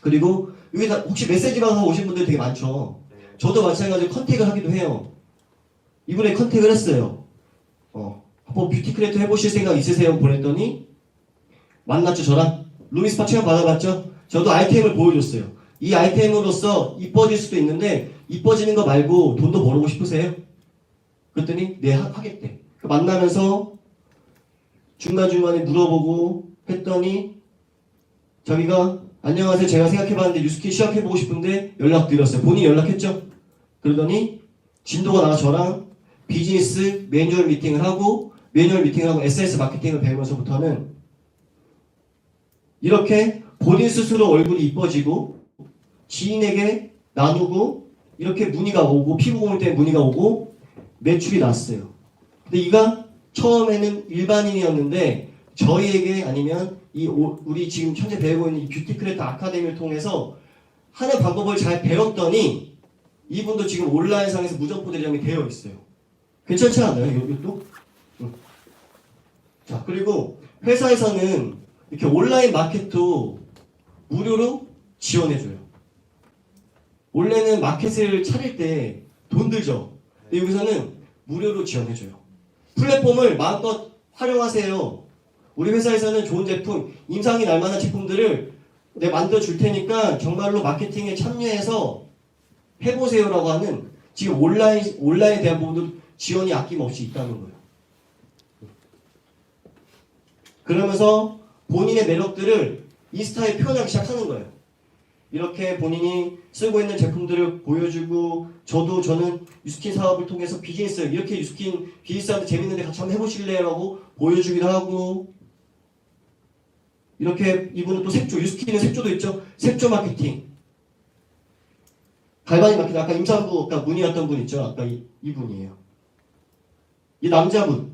그리고 여기 다 혹시 메시지 받아서 오신 분들 되게 많죠. 저도 마찬가지로 컨택을 하기도 해요. 이분에 컨택을 했어요. 한번 뷰티 크리에이터 해보실 생각 있으세요? 보냈더니 만났죠. 저랑 루미스파 체험 받아봤죠. 저도 아이템을 보여줬어요. 이 아이템으로서 이뻐질 수도 있는데 이뻐지는 거 말고 돈도 벌고 싶으세요? 그랬더니 네 하겠대. 만나면서 중간중간에 물어보고 했더니 자기가 안녕하세요. 제가 생각해봤는데 뉴스킨 시작해보고 싶은데 연락드렸어요. 본인이 연락했죠? 그러더니 진도가 나가 저랑 비즈니스 매뉴얼 미팅을 하고 SNS 마케팅을 배우면서부터는 이렇게 본인 스스로 얼굴이 이뻐지고 지인에게 나누고 이렇게 문의가 오고 피부 고민 때문에 문의가 오고 매출이 났어요. 근데 이가 처음에는 일반인이었는데 저희에게 아니면 우리 지금 현재 배우고 있는 이 뷰티 크리에이터 아카데미를 통해서 하는 방법을 잘 배웠더니 이분도 지금 온라인상에서 무점포 대장이 되어 있어요. 괜찮지 않아요? 이것도? 자, 그리고 회사에서는 이렇게 온라인 마켓도 무료로 지원해줘요. 원래는 마켓을 차릴 때 돈 들죠. 근데 여기서는 무료로 지원해줘요. 플랫폼을 마음껏 활용하세요. 우리 회사에서는 좋은 제품, 임상이 날 만한 제품들을 내가 만들어 줄 테니까 정말로 마케팅에 참여해서 해보세요라고 하는 지금 온라인에 대한 부분도 지원이 아낌없이 있다는 거예요. 그러면서 본인의 매력들을 인스타에 표현하기 시작하는 거예요. 이렇게 본인이 쓰고 있는 제품들을 보여주고 저는 유스킨 사업을 통해서 비즈니스 이렇게 유스킨 비즈니스한테 재밌는데 같이 한번 해보실래요? 라고 보여주기도 하고 이렇게 이분은 또 색조, 유스킨은 색조도 있죠. 색조 마케팅 갈바닉 마케팅 아까 임산부 아까 문의였던 분 있죠. 아까 이분이에요. 이 남자도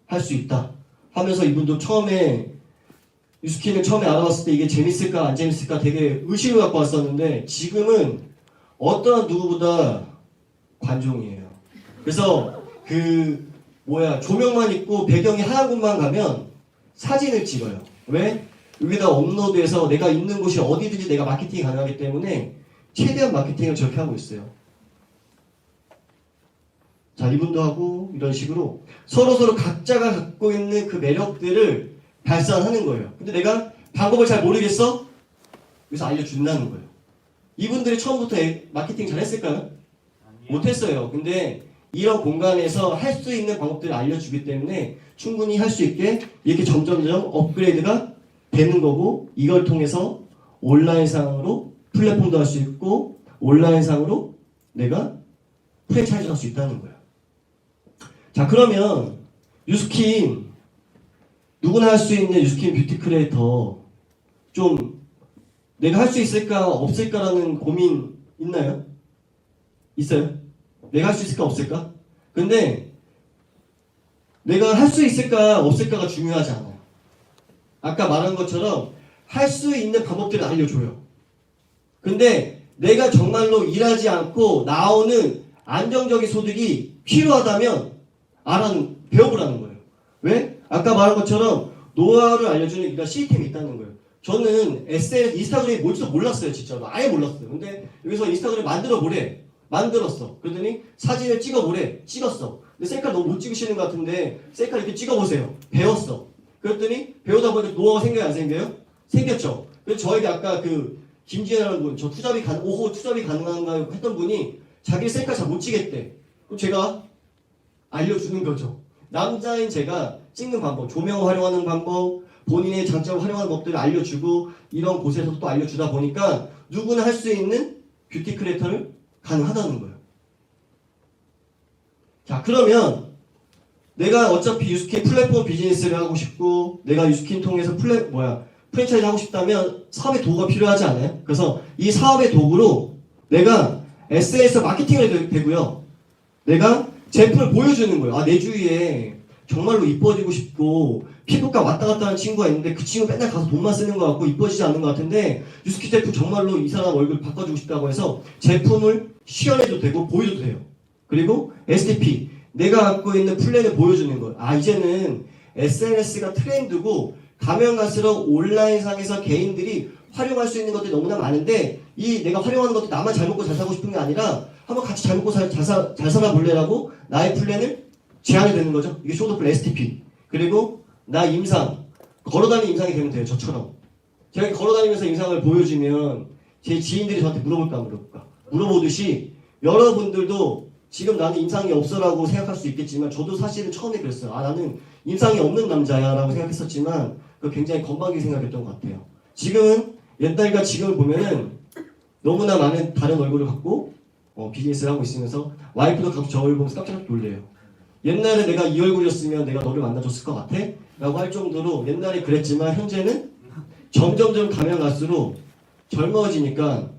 할 수 있다 하면서 이분도 처음에 유스킨을 처음에 알아봤을 때 이게 재밌을까 안 재밌을까 되게 의심을 갖고 왔었는데 지금은 어떠한 누구보다 관종이에요. 그래서 조명만 있고 배경이 하얀 곳만 가면 사진을 찍어요. 왜? 여기다 업로드해서 내가 있는 곳이 어디든지 내가 마케팅이 가능하기 때문에 최대한 마케팅을 저렇게 하고 있어요. 자, 이분도 하고 이런 식으로 서로 각자가 갖고 있는 그 매력들을 발산하는 거예요. 근데 내가 방법을 잘 모르겠어? 그래서 알려준다는 거예요. 이분들이 처음부터 마케팅 잘했을까요? 못했어요. 근데 이런 공간에서 할 수 있는 방법들을 알려주기 때문에 충분히 할 수 있게 이렇게 점점점 업그레이드가 되는 거고 이걸 통해서 온라인상으로 플랫폼도 할 수 있고 온라인상으로 내가 프랜차이즈 할 수 있다는 거예요. 자, 그러면 유스킨 누구나 할 수 있는 유스킨 뷰티 크리에이터 좀 내가 할 수 있을까 없을까라는 고민 있나요? 있어요? 내가 할 수 있을까 없을까? 근데 내가 할 수 있을까 없을까가 중요하지 않아요. 아까 말한 것처럼 할 수 있는 방법들을 알려줘요. 근데 내가 정말로 일하지 않고 나오는 안정적인 소득이 필요하다면 배워보라는 거예요. 왜? 아까 말한 것처럼 노하우를 알려주는 그러니까 시스템이 있다는 거예요. 저는 SNS, 인스타그램이 뭔지도 몰랐어요. 진짜로. 아예 몰랐어요. 근데 여기서 인스타그램 만들어보래. 만들었어. 그러더니 사진을 찍어보래. 찍었어. 근데 셀카 너무 못 찍으시는 것 같은데 셀카 이렇게 찍어보세요. 배웠어. 그랬더니 배우다 보니까 노하우가 생겨요? 안 생겨요? 생겼죠. 그래서 저에게 아까 김지현이라는 분, 저 오호 투잡이 가능한가요? 했던 분이 자기 셀카 잘 못 찍겠대. 그럼 제가 알려주는 거죠. 남자인 제가 찍는 방법, 조명을 활용하는 방법, 본인의 장점을 활용하는 법들을 알려주고 이런 곳에서도 또 알려주다 보니까 누구나 할 수 있는 뷰티 크리에이터를 가능하다는 거예요. 자, 그러면 내가 어차피 유스킨 플랫폼 비즈니스를 하고 싶고 내가 유스킨 통해서 프랜차이즈 하고 싶다면 사업의 도구가 필요하지 않아요? 그래서 이 사업의 도구로 내가 SNS 마케팅을 해도 되고요. 내가 제품을 보여주는 거예요. 아, 내 주위에 정말로 이뻐지고 싶고 피부과 왔다 갔다 하는 친구가 있는데 그 친구 맨날 가서 돈만 쓰는 것 같고 이뻐지지 않는 것 같은데 뉴스키 제품 정말로 이 사람 얼굴 바꿔주고 싶다고 해서 제품을 시연해도 되고 보여줘도 돼요. 그리고 STP 내가 갖고 있는 플랜을 보여주는 거예요. 아, 이제는 SNS가 트렌드고 가면 갈수록 온라인상에서 개인들이 활용할 수 있는 것들이 너무나 많은데 이 내가 활용하는 것도 나만 잘 먹고 잘 살고 싶은 게 아니라 한번 같이 잘 먹고 잘 살아볼래라고 나의 플랜을 제안이 되는 거죠. 이게 쇼도플 STP. 그리고 나 임상 걸어다니는 임상이 되면 돼요. 저처럼 제가 걸어다니면서 임상을 보여주면 제 지인들이 저한테 물어볼까 안 물어볼까 물어보듯이 여러분들도 지금 나는 임상이 없어라고 생각할 수 있겠지만 저도 사실은 처음에 그랬어요. 아, 나는 임상이 없는 남자야 라고 생각했었지만 그거 굉장히 건방지게 생각했던 것 같아요. 지금은 옛날과 지금을 보면은 너무나 많은 다른 얼굴을 갖고 비즈니스를 하고 있으면서 와이프도 가서 저 얼굴 보면서 깜짝 놀래요. 옛날에 내가 이 얼굴이었으면 내가 너를 만나줬을 것 같아? 라고 할 정도로 옛날에 그랬지만 현재는 점점점 가면 갈수록 젊어지니까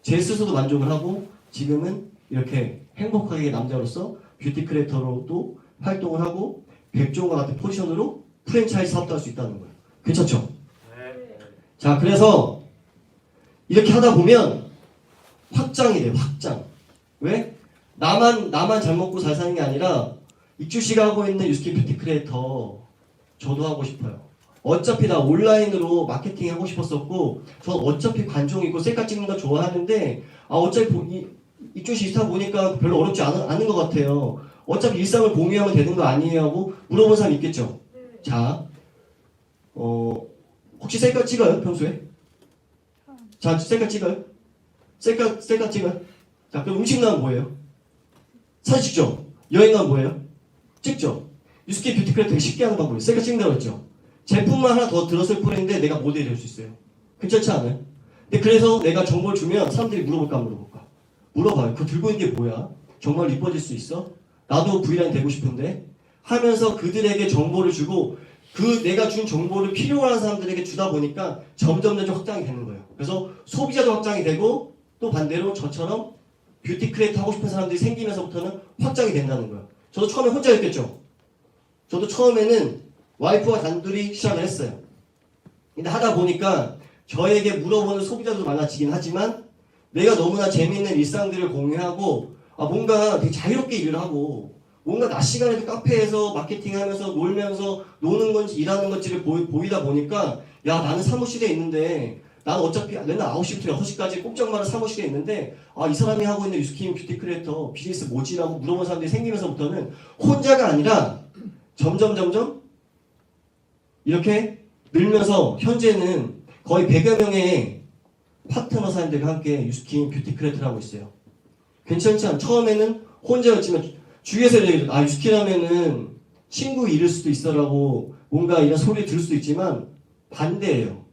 제 스스로도 만족을 하고 지금은 이렇게 행복하게 남자로서 뷰티 크리에이터로도 활동을 하고 백종원 같은 포지션으로 프랜차이즈 사업도 할 수 있다는 거예요. 괜찮죠? 자, 그래서 이렇게 하다 보면 확장이 돼요. 확장. 왜? 나만 잘 먹고 잘 사는 게 아니라 익주 씨가 하고 있는 유스킨 뷰티 크리에이터 저도 하고 싶어요. 어차피 나 온라인으로 마케팅 하고 싶었었고 전 어차피 관종 있고 셀카 찍는 거 좋아하는데 어차피 익주 씨 인스타 보니까 별로 어렵지 않은 것 같아요. 어차피 일상을 공유하면 되는 거 아니에요 하고 물어본 사람 있겠죠? 자, 혹시 셀카 찍어요? 평소에? 자, 셀카 찍어요? 셀카 찍어요? 자, 그럼 음식 나면 뭐예요? 사진 찍죠? 여행 가면 뭐예요? 찍죠? 유스킨 뷰티 크리에이터 되게 쉽게 하는 방법이에요. 셀카 찍는다고 했죠? 제품만 하나 더 들었을 뿐인데 내가 모델이 될 수 있어요. 괜찮지 않아요? 근데 그래서 내가 정보를 주면 사람들이 물어볼까 안 물어볼까? 물어봐요. 그거 들고 있는 게 뭐야? 정말 이뻐질 수 있어? 나도 V라인 되고 싶은데? 하면서 그들에게 정보를 주고 그 내가 준 정보를 필요한 사람들에게 주다 보니까 점점 확장이 되는 거예요. 그래서 소비자도 확장이 되고 또 반대로 저처럼 뷰티 크리에이터 하고 싶은 사람들이 생기면서부터는 확장이 된다는 거예요. 저도 처음에 혼자였겠죠. 저도 처음에는 와이프와 단둘이 시작을 했어요. 근데 하다 보니까 저에게 물어보는 소비자도 많아지긴 하지만 내가 너무나 재미있는 일상들을 공유하고 뭔가 되게 자유롭게 일을 하고 뭔가 낮 시간에도 카페에서 마케팅하면서 놀면서 노는 건지 일하는 건지를 보이다 보니까 야, 나는 사무실에 있는데 나는 어차피 맨날 9시부터 6시까지 꼼짝 마는 사무실에 있는데 이 사람이 하고 있는 유스킨 뷰티 크리에이터 비즈니스 뭐지라고 물어보는 사람들이 생기면서부터는 혼자가 아니라 점점 이렇게 늘면서 현재는 거의 100여 명의 파트너 사람들과 함께 유스킨 뷰티 크리에이터를 하고 있어요. 괜찮지 않아? 처음에는 혼자였지만 주위에서 얘기해줘. 유스킨 하면은 친구 잃을 수도 있어라고 뭔가 이런 소리를 들을 수도 있지만 반대예요.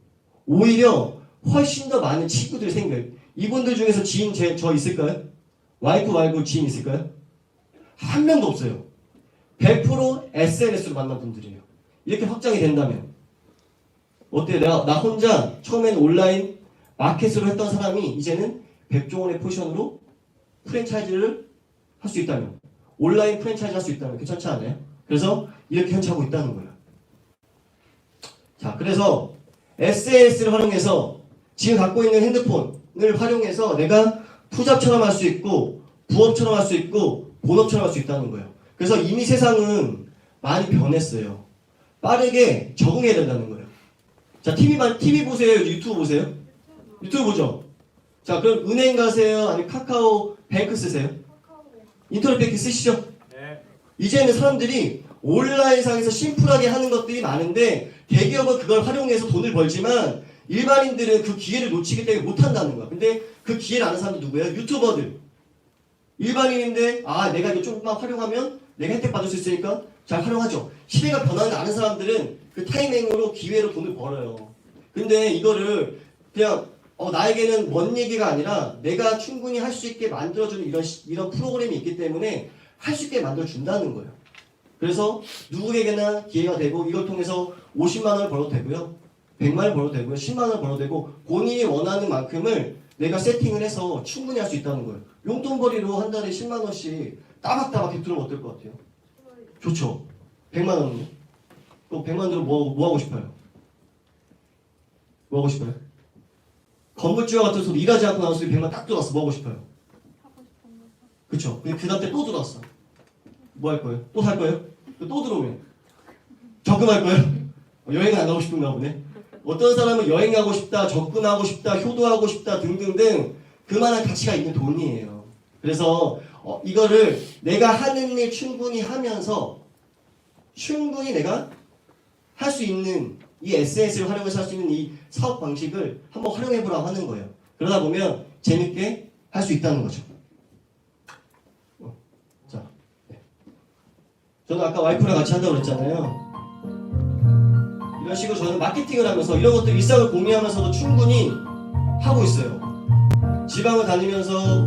오히려 훨씬 더 많은 친구들이 생겨요. 이분들 중에서 지인 저 있을까요? 와이프 말고 지인 있을까요? 한 명도 없어요. 100% SNS로 만난 분들이에요. 이렇게 확장이 된다면 어때요? 나 혼자 처음에는 온라인 마켓으로 했던 사람이 이제는 백종원의 포지션으로 프랜차이즈를 할 수 있다면 온라인 프랜차이즈 할 수 있다면 괜찮지 않아요? 그래서 이렇게 현치하고 있다는 거예요. 자, 그래서 SNS를 활용해서 지금 갖고 있는 핸드폰을 활용해서 내가 투잡처럼 할 수 있고 부업처럼 할 수 있고 본업처럼 할 수 있다는 거예요. 그래서 이미 세상은 많이 변했어요. 빠르게 적응해야 된다는 거예요. 자, TV 보세요? 유튜브 보세요? 유튜브 보죠? 자, 그럼 은행 가세요? 아니면 카카오 뱅크 쓰세요? 인터넷 뱅킹 쓰시죠? 네. 이제는 사람들이 온라인상에서 심플하게 하는 것들이 많은데 대기업은 그걸 활용해서 돈을 벌지만 일반인들은 그 기회를 놓치기 때문에 못한다는 거야. 근데 그 기회를 아는 사람들 누구예요? 유튜버들. 일반인인데 내가 이거 조금만 활용하면 내가 혜택 받을 수 있으니까 잘 활용하죠. 시대가 변하는 아는 사람들은 그 타이밍으로 기회로 돈을 벌어요. 근데 이거를 그냥 나에게는 먼 얘기가 아니라 내가 충분히 할 수 있게 만들어주는 이런 프로그램이 있기 때문에 할 수 있게 만들어준다는 거예요. 그래서 누구에게나 기회가 되고 이걸 통해서 50만 원을 벌어도 되고요. 100만 원 벌어도 되고요. 10만 원 벌어도 되고 본인이 원하는 만큼을 내가 세팅을 해서 충분히 할 수 있다는 거예요. 용돈벌이로 한 달에 10만 원씩 따박따박 들으면 어떨 것 같아요? 좋죠. 100만 원은요? 또 100만 원 들으면 뭐 하고 싶어요? 뭐 하고 싶어요? 건물주와 같은 소리 일하지 않고 나온 소리 100만 딱 들어왔어. 뭐 하고 싶어요? 그쵸? 근데 그 다음 때 또 들어왔어. 뭐 할 거예요? 또 살 거예요? 또 들어오면 적금할 거예요? 여행은 안 가고 싶은가 보네. 어떤 사람은 여행 가고 싶다, 적금하고 싶다, 효도하고 싶다 등등등 그만한 가치가 있는 돈이에요. 그래서 이거를 내가 하는 일 충분히 하면서 충분히 내가 할 수 있는 이 SNS를 활용해서 할 수 있는 이 사업 방식을 한번 활용해보라고 하는 거예요. 그러다 보면 재밌게 할 수 있다는 거죠. 자, 네. 저는 아까 와이프랑 같이 한다고 그랬잖아요. 이런 식으로 저는 마케팅을 하면서 이런 것들 일상을 공유하면서도 충분히 하고 있어요. 지방을 다니면서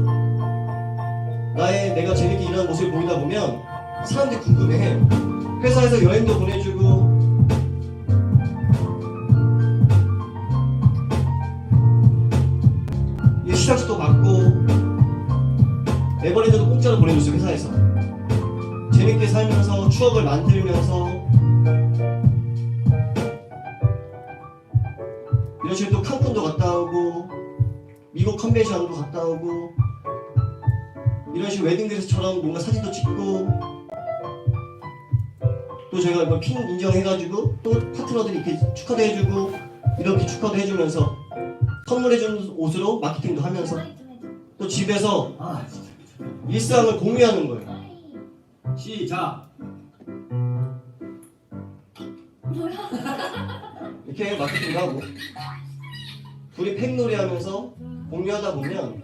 내가 재밌게 일하는 모습을 보이다 보면 사람들이 궁금해해요. 회사에서 여행도 보내주고 시작도 받고 에버랜드도 공짜로 보내줬어요. 회사에서 재밌게 살면서 추억을 만들면서 이런 식으로 또 칸쿤도 갔다 오고 미국 컨벤션도 갔다 오고 이런 식으로 웨딩드레스처럼 뭔가 사진도 찍고 또 저희가 뭐 핀 인정해가지고 또 파트너들이 이렇게 축하도 해주고 이렇게 축하도 해주면서 선물해준 옷으로 마케팅도 하면서 또 집에서 일상을 공유하는 거예요. 시작. 이렇게 마케팅도 하고 둘이 팩놀이 하면서 공유하다 보면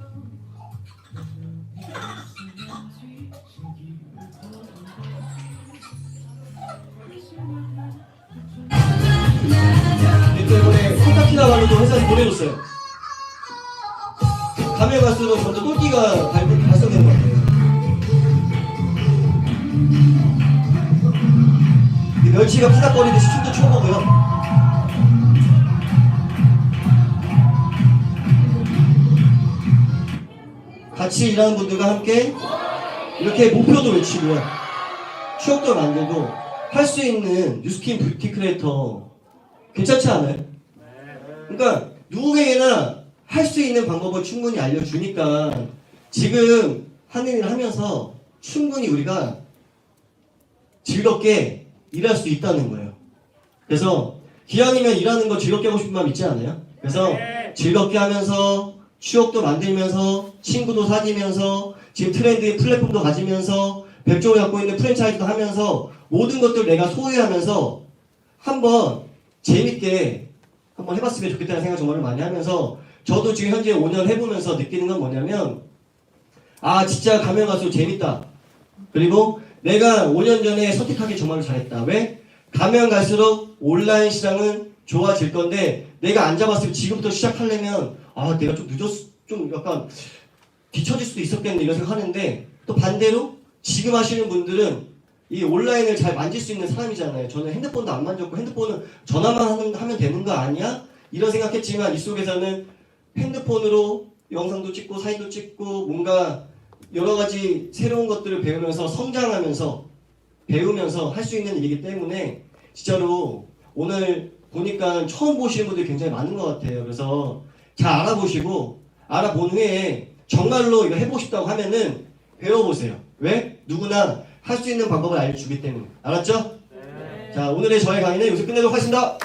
이번에 콘타키나발루도 회사에서 보내줬어요. 가면 갈수록 점점 똘끼가 발성되는 것 같아요. 멸치가 피닥거리듯이 춤도 춰보고요. 같이 일하는 분들과 함께 이렇게 목표도 외치고요. 추억도 만들고 할 수 있는 뉴스킨 뷰티 크리에이터 괜찮지 않아요? 그러니까 누구에게나 할 수 있는 방법을 충분히 알려주니까 지금 하는 일을 하면서 충분히 우리가 즐겁게 일할 수 있다는 거예요. 그래서 기왕이면 일하는 거 즐겁게 하고 싶은 마음 있지 않아요? 그래서 즐겁게 하면서 추억도 만들면서 친구도 사귀면서 지금 트렌드의 플랫폼도 가지면서 별종을 갖고 있는 프랜차이즈도 하면서 모든 것들 내가 소유하면서 한번 재밌게 한번 해봤으면 좋겠다는 생각 정말 많이 하면서 저도 지금 현재 5년 해보면서 느끼는 건 뭐냐면 진짜 가면 갈수록 재밌다. 그리고 내가 5년 전에 선택하기 정말 잘했다. 왜? 가면 갈수록 온라인 시장은 좋아질 건데 내가 안 잡았으면 지금부터 시작하려면 내가 좀 좀 약간 뒤처질 수도 있었겠네 이런 생각 하는데 또 반대로 지금 하시는 분들은 이 온라인을 잘 만질 수 있는 사람이잖아요. 저는 핸드폰도 안 만졌고 핸드폰은 전화만 하면 되는 거 아니야? 이런 생각했지만 이 속에서는 핸드폰으로 영상도 찍고 사진도 찍고 뭔가 여러 가지 새로운 것들을 배우면서 성장하면서 배우면서 할 수 있는 일이기 때문에 진짜로 오늘 보니까 처음 보시는 분들이 굉장히 많은 것 같아요. 그래서 잘 알아보시고 알아본 후에 정말로 이거 해보고 싶다고 하면은 배워보세요. 왜? 누구나 할 수 있는 방법을 알려주기 때문에. 알았죠? 네. 자, 오늘의 저의 강의는 여기서 끝내도록 하겠습니다.